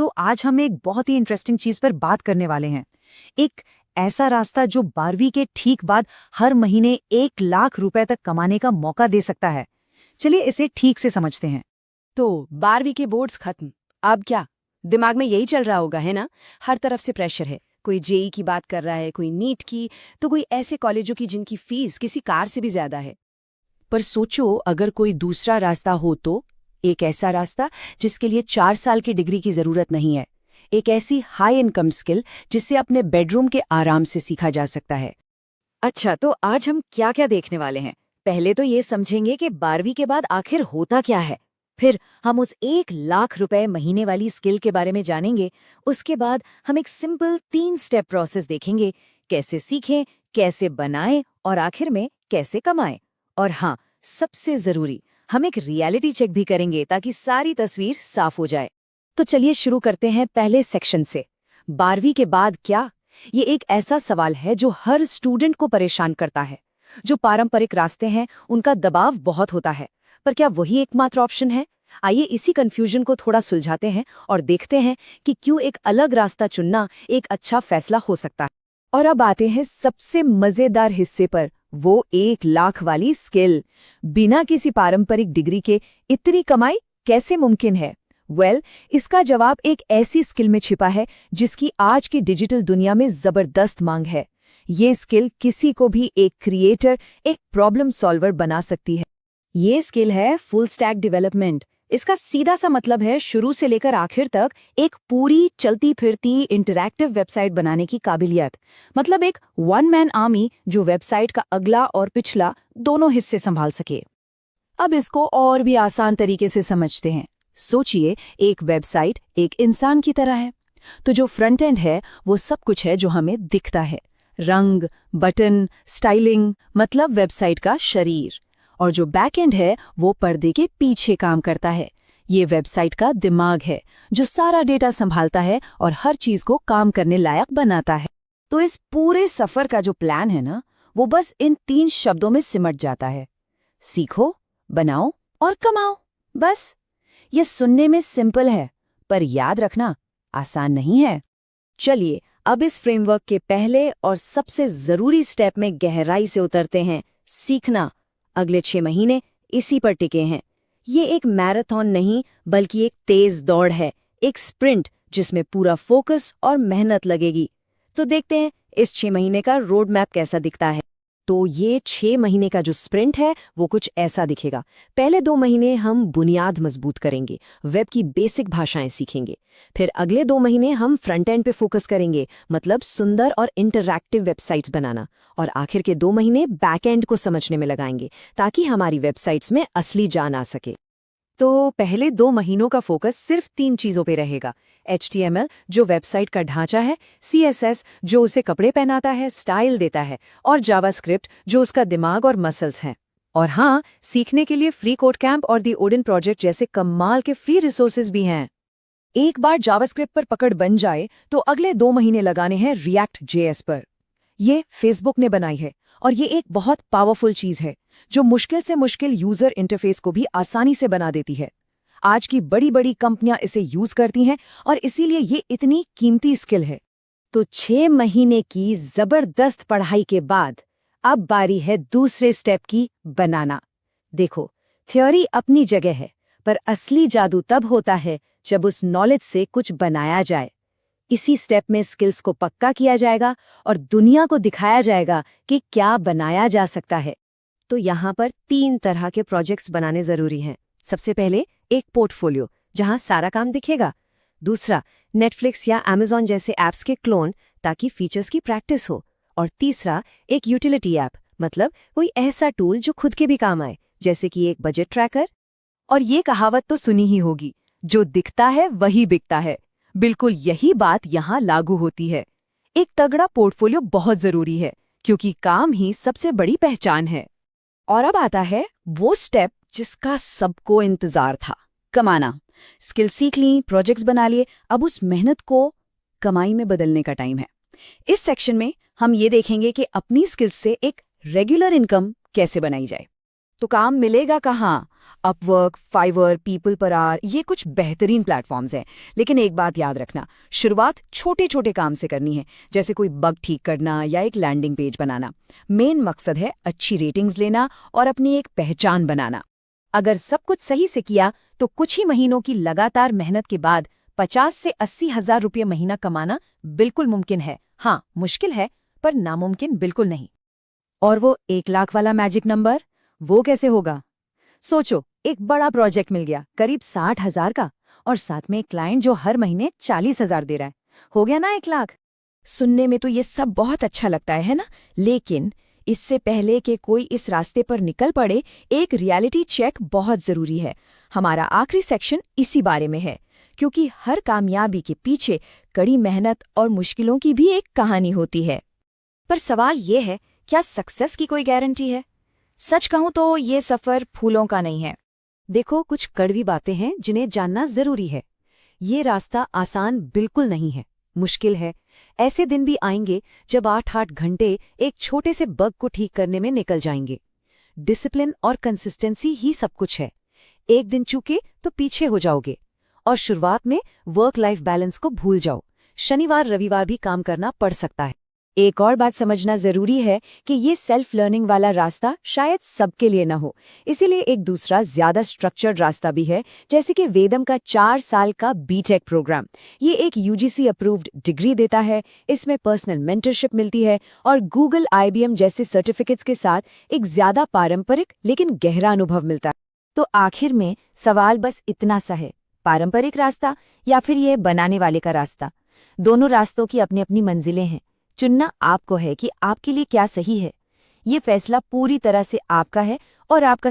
तो आज हम एक बहुत ही इंटरेस्टिंग चीज पर बात करने वाले हैं। एक ऐसा रास्ता जो 12वीं के ठीक बाद हर महीने 1 लाख रुपए तक कमाने का मौका दे सकता है। चलिए इसे ठीक से समझते हैं। तो 12वीं के बोर्ड्स खत्म, अब क्या? दिमाग में यही चल रहा होगा, है ना? हर तरफ से प्रेशर है। कोई जेई की बात कर रहा है, कोई नीट की, तो कोई ऐसे कॉलेजों की जिनकी फीस किसी कार से भी ज्यादा है। पर सोचो, अगर कोई दूसरा रास्ता हो तो? एक ऐसा रास्ता जिसके लिए 4 साल की डिग्री की जरूरत नहीं है। एक ऐसी हाई इनकम स्किल जिससे अपने बेडरूम के आराम से सीखा जा सकता है। अच्छा, तो आज हम क्या क्या देखने वाले हैं? पहले तो ये समझेंगे कि 12वीं के बाद आखिर होता क्या है। फिर हम उस 1 लाख रुपए महीने वाली स्किल के बारे में जानेंगे। उसके बाद हम एक सिंपल 3 स्टेप प्रोसेस देखेंगे, कैसे सीखें, कैसे बनाएं और आखिर में कैसे कमाएं। और हाँ, सबसे जरूरी, हम एक रियलिटी चेक भी करेंगे ताकि सारी तस्वीर साफ हो जाए। तो चलिए शुरू करते हैं पहले सेक्शन से। 12वीं के बाद क्या? ये एक ऐसा सवाल है जो हर स्टूडेंट को परेशान करता है। जो पारंपरिक रास्ते हैं उनका दबाव बहुत होता है, पर क्या वही एकमात्र ऑप्शन है? आइए इसी कंफ्यूजन को थोड़ा सुलझाते हैं और देखते हैं कि क्यों एक अलग रास्ता चुनना एक अच्छा फैसला हो सकता है। और अब आते हैं सबसे मजेदार हिस्से पर, वो 1 लाख वाली स्किल। बिना किसी पारंपरिक डिग्री के इतनी कमाई कैसे मुमकिन है? इसका जवाब एक ऐसी स्किल में छिपा है जिसकी आज की डिजिटल दुनिया में जबरदस्त मांग है। ये स्किल किसी को भी एक क्रिएटर, एक प्रॉब्लम सॉल्वर बना सकती है। ये स्किल है फुल स्टैक डेवलपमेंट। इसका सीधा सा मतलब है शुरू से लेकर आखिर तक एक पूरी चलती फिरती इंटरैक्टिव वेबसाइट बनाने की काबिलियत। मतलब एक वन मैन आर्मी जो वेबसाइट का अगला और पिछला दोनों हिस्से संभाल सके। अब इसको और भी आसान तरीके से समझते हैं। सोचिए, एक वेबसाइट एक इंसान की तरह है। तो जो फ्रंट एंड है वो सब कुछ है जो हमें दिखता है, रंग, बटन, स्टाइलिंग, मतलब वेबसाइट का शरीर। और जो बैक एंड है वो पर्दे के पीछे काम करता है। ये वेबसाइट का दिमाग है जो सारा डेटा संभालता है और हर चीज को काम करने लायक बनाता है। तो इस पूरे सफर का जो प्लान है ना, वो बस इन 3 शब्दों में सिमट जाता है: सीखो, बनाओ और कमाओ। बस। ये सुनने में सिंपल है, पर याद रखना आसान नहीं है। चलिए अब इस फ्रेमवर्क के पहले और सबसे जरूरी स्टेप में गहराई से उतरते हैं, सीखना। अगले 6 महीने इसी पर टिके हैं। ये एक मैराथन नहीं, बल्कि एक तेज दौड़ है, एक स्प्रिंट जिसमें पूरा फोकस और मेहनत लगेगी। तो देखते हैं इस 6 महीने का रोड मैप कैसा दिखता है। तो ये 6 महीने का जो स्प्रिंट है वो कुछ ऐसा दिखेगा। पहले 2 महीने हम बुनियाद मजबूत करेंगे, वेब की बेसिक भाषाएं सीखेंगे। फिर अगले 2 महीने हम फ्रंट एंड पे फोकस करेंगे, मतलब सुंदर और इंटरैक्टिव वेबसाइट्स बनाना। और आखिर के 2 महीने बैक एंड को समझने में लगाएंगे ताकि हमारी वेबसाइट्स में असली जान आ सके। तो पहले 2 महीनों का फोकस सिर्फ 3 चीजों पे रहेगा: HTML जो वेबसाइट का ढांचा है, CSS जो उसे कपड़े पहनाता है, स्टाइल देता है, और जावास्क्रिप्ट जो उसका दिमाग और मसल्स हैं। और हाँ, सीखने के लिए फ्री कोड कैंप और दी ओडिन प्रोजेक्ट जैसे कमाल के फ्री रिसोर्सेज भी हैं। एक बार जावास्क्रिप्ट पर पकड़ बन जाए तो अगले 2 महीने लगाने हैं React.js पर। ये फेसबुक ने बनाई है और ये एक बहुत पावरफुल चीज है जो मुश्किल से मुश्किल यूजर इंटरफेस को भी आसानी से बना देती है। आज की बड़ी बड़ी कंपनियां इसे यूज करती हैं और इसीलिए ये इतनी कीमती स्किल है। तो 6 महीने की जबरदस्त पढ़ाई के बाद अब बारी है दूसरे स्टेप की, बनाना। देखो, थ्योरी अपनी जगह है, पर असली जादू तब होता है जब उस नॉलेज से कुछ बनाया जाए। इसी स्टेप में स्किल्स को पक्का किया जाएगा और दुनिया को दिखाया जाएगा कि क्या बनाया जा सकता है। तो यहाँ पर 3 तरह के प्रोजेक्ट्स बनाने जरूरी हैं। सबसे पहले एक पोर्टफोलियो जहाँ सारा काम दिखेगा। दूसरा, नेटफ्लिक्स या अमेज़न जैसे ऐप्स के क्लोन ताकि फीचर्स की प्रैक्टिस हो। और तीसरा, एक यूटिलिटी ऐप, मतलब कोई ऐसा टूल जो खुद के भी काम आए, जैसे कि एक बजट ट्रैकर। और ये कहावत तो सुनी ही होगी, जो दिखता है वही बिकता है। बिल्कुल यही बात यहाँ लागू होती है। एक तगड़ा पोर्टफोलियो बहुत जरूरी है क्योंकि काम ही सबसे बड़ी पहचान है। और अब आता है वो स्टेप जिसका सबको इंतजार था, कमाना। स्किल सीख ली, प्रोजेक्ट्स बना लिए, अब उस मेहनत को कमाई में बदलने का टाइम है। इस सेक्शन में हम ये देखेंगे कि अपनी स्किल्स से एक रेगुलर इनकम कैसे बनाई जाए। तो काम मिलेगा कहाँ? Upwork, Fiverr, people per hour, ये कुछ बेहतरीन प्लेटफॉर्म्स हैं। लेकिन एक बात याद रखना, शुरुआत छोटे छोटे काम से करनी है, जैसे कोई बग ठीक करना या एक लैंडिंग पेज बनाना। मेन मकसद है अच्छी रेटिंग्स लेना और अपनी एक पहचान बनाना। अगर सब कुछ सही से किया तो कुछ ही महीनों की लगातार मेहनत के बाद 50 से 80 हजार रुपये महीना कमाना बिल्कुल मुमकिन है। हाँ, मुश्किल है, पर नामुमकिन बिल्कुल नहीं। और वो 1 लाख वाला मैजिक नंबर, वो कैसे होगा? सोचो, एक बड़ा प्रोजेक्ट मिल गया, करीब 60 हजार का, और साथ में एक क्लाइंट जो हर महीने 40 हजार दे रहा है। हो गया ना 1 लाख? सुनने में तो ये सब बहुत अच्छा लगता है ना? लेकिन इससे पहले कि कोई इस रास्ते पर निकल पड़े, एक रियलिटी चेक बहुत जरूरी है। हमारा आखिरी सेक्शन इसी बारे में है, क्योंकि हर कामयाबी के पीछे कड़ी मेहनत और मुश्किलों की भी एक कहानी होती है। पर सवाल ये है, क्या सक्सेस की कोई गारंटी है? सच कहूं तो ये सफर फूलों का नहीं है। देखो, कुछ कड़वी बातें हैं जिन्हें जानना जरूरी है। ये रास्ता आसान बिल्कुल नहीं है, मुश्किल है। ऐसे दिन भी आएंगे जब 8-8 घंटे एक छोटे से बग को ठीक करने में निकल जाएंगे। डिसिप्लिन और कंसिस्टेंसी ही सब कुछ है। एक दिन चूके तो पीछे हो जाओगे। और शुरुआत में वर्क लाइफ बैलेंस को भूल जाओ। शनिवार रविवार भी काम करना पड़ सकता है। एक और बात समझना जरूरी है कि ये सेल्फ लर्निंग वाला रास्ता शायद सबके लिए न हो। इसीलिए एक दूसरा ज्यादा स्ट्रक्चर्ड रास्ता भी है, जैसे कि वेदम का 4 साल का बीटेक प्रोग्राम। ये एक यूजीसी अप्रूव्ड डिग्री देता है, इसमें पर्सनल मेंटरशिप मिलती है और गूगल, IBM जैसे सर्टिफिकेट्स के साथ एक ज्यादा पारंपरिक लेकिन गहरा अनुभव मिलता है। तो आखिर में सवाल बस इतना सा है, पारंपरिक रास्ता या फिर ये बनाने वाले का रास्ता? दोनों रास्तों की अपनी अपनी मंजिलें हैं। चुनना आपको है कि आपके लिए क्या सही है। ये फैसला पूरी तरह से आपका है और आपका